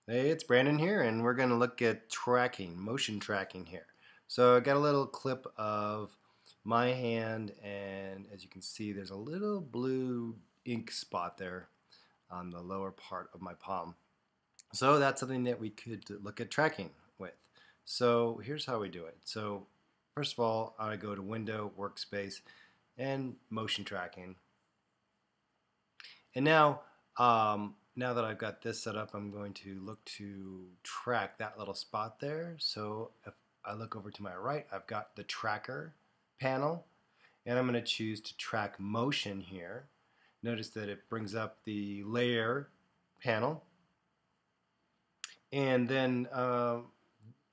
Hey, it's Brandon here, and we're going to look at tracking, motion tracking here. So I got a little clip of my hand, and as you can see, there's a little blue ink spot there on the lower part of my palm. So that's something that we could look at tracking with. So here's how we do it. So first of all, I go to Window, Workspace, and Motion Tracking. And now that I've got this set up, I'm going to look to track that little spot there. So if I look over to my right, I've got the tracker panel, and I'm going to choose to track motion here. Notice that it brings up the layer panel. And then I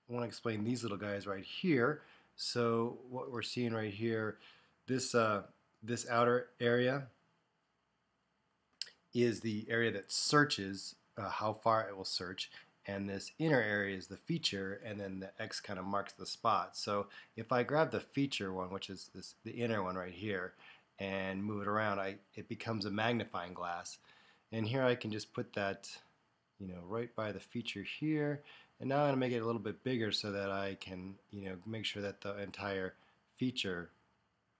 want to explain these little guys right here. So what we're seeing right here, this outer area is the area that searches how far it will search, and this inner area is the feature, and then the X kind of marks the spot. So if I grab the feature one, which is the inner one right here, and move it around, it becomes a magnifying glass. And here I can just put that, right by the feature here. And now I'm going to make it a little bit bigger so that I can, make sure that the entire feature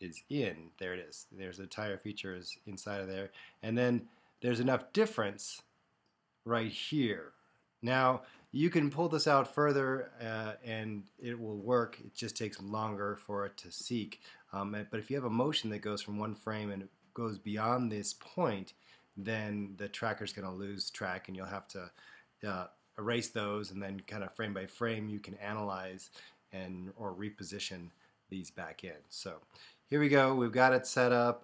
is in. There it is. There's the entire feature is inside of there. And then there's enough difference right here. Now you can pull this out further and it will work. It just takes longer for it to seek. But if you have a motion that goes from one frame and it goes beyond this point, then the tracker's going to lose track, and you'll have to erase those, and then kind of frame by frame you can analyze or reposition these back in. So here we go. We've got it set up.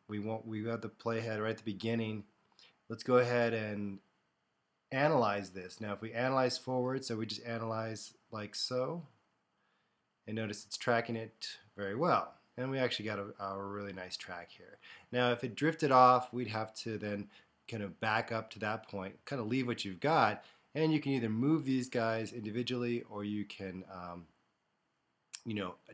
We got the playhead right at the beginning. Let's go ahead and analyze this. Now if we analyze forward, so we just analyze like so, and notice it's tracking it very well. And we actually got a really nice track here. Now if it drifted off, we'd have to then kind of back up to that point, kind of leave what you've got, and you can either move these guys individually, or you can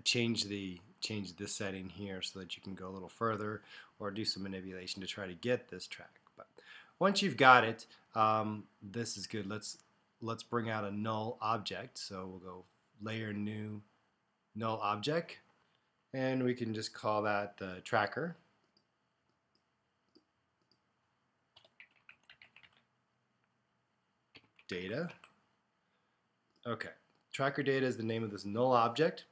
change this setting here so that you can go a little further, or do some manipulation to try to get this track. But once you've got it, this is good. Let's bring out a null object. So we'll go layer new null object, and we can just call that the tracker. Data. Okay, tracker data is the name of this null object.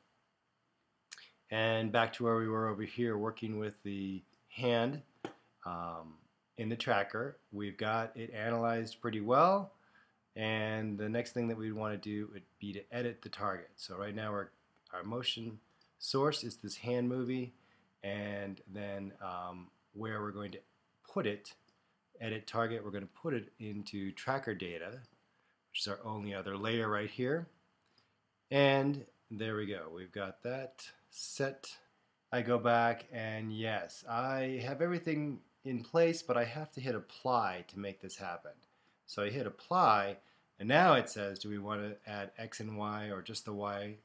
And back to where we were over here working with the hand in the tracker. We've got it analyzed pretty well, and the next thing that we'd want to do would be to edit the target. So right now our motion source is this hand movie, and then where we're going to put it, edit target, we're going to put it into tracker data, which is our only other layer right here. And there we go. We've got that set. I go back, and yes, I have everything in place, but I have to hit apply to make this happen. So I hit apply, and now it says, do we want to add X and Y, or just the Y,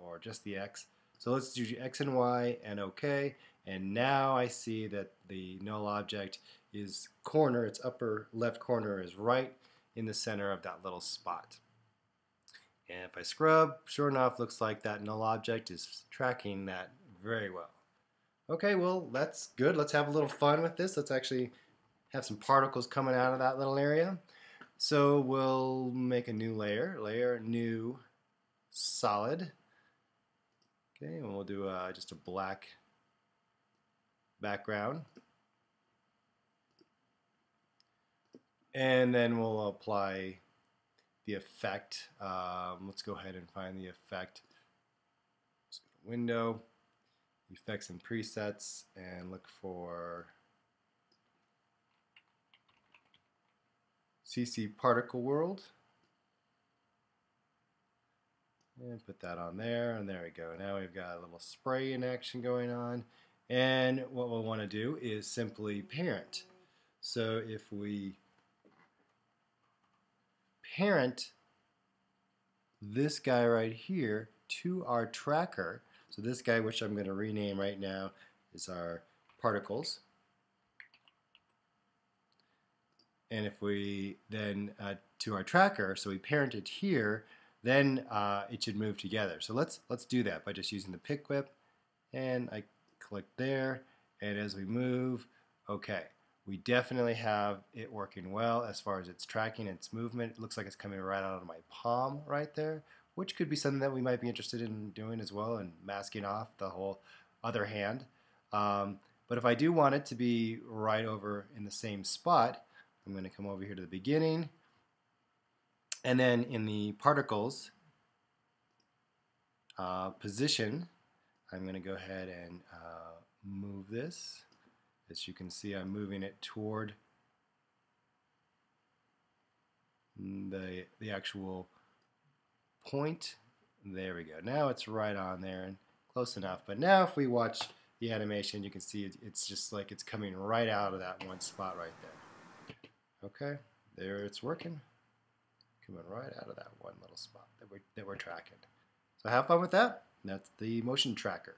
or just the X? So let's do X and Y and OK. And now I see that the null object is corner, its upper left corner is right in the center of that little spot. And if I scrub, sure enough, looks like that null object is tracking that very well. Okay, well, that's good. Let's have a little fun with this. Let's actually have some particles coming out of that little area. So we'll make a new layer new solid. Okay, and we'll do just a black background. And then we'll apply the effect. Let's go ahead and find the effect. Let's go to Window, Effects and Presets, and look for CC Particle World. And put that on there, and there we go. Now we've got a little spray in action going on. And what we'll want to do is simply parent. So if we parent this guy right here to our tracker, so this guy, which I'm going to rename right now, is our particles. and if we then to our tracker, so we parent it here, then it should move together. So let's do that by just using the pick whip, and I click there, and as we move, okay, we definitely have it working well as far as its tracking and its movement. It looks like it's coming right out of my palm right there, which could be something that we might be interested in doing as well, and masking off the whole other hand. But if I do want it to be right over in the same spot, I'm going to come over here to the beginning, and then in the particles position, I'm going to go ahead and move this. As you can see, I'm moving it toward the actual point. There we go. Now it's right on there and close enough. But now if we watch the animation, you can see it's just like it's coming right out of that one spot right there. Okay, there it's working. Coming right out of that one little spot that we're tracking. So have fun with that. That's the motion tracker.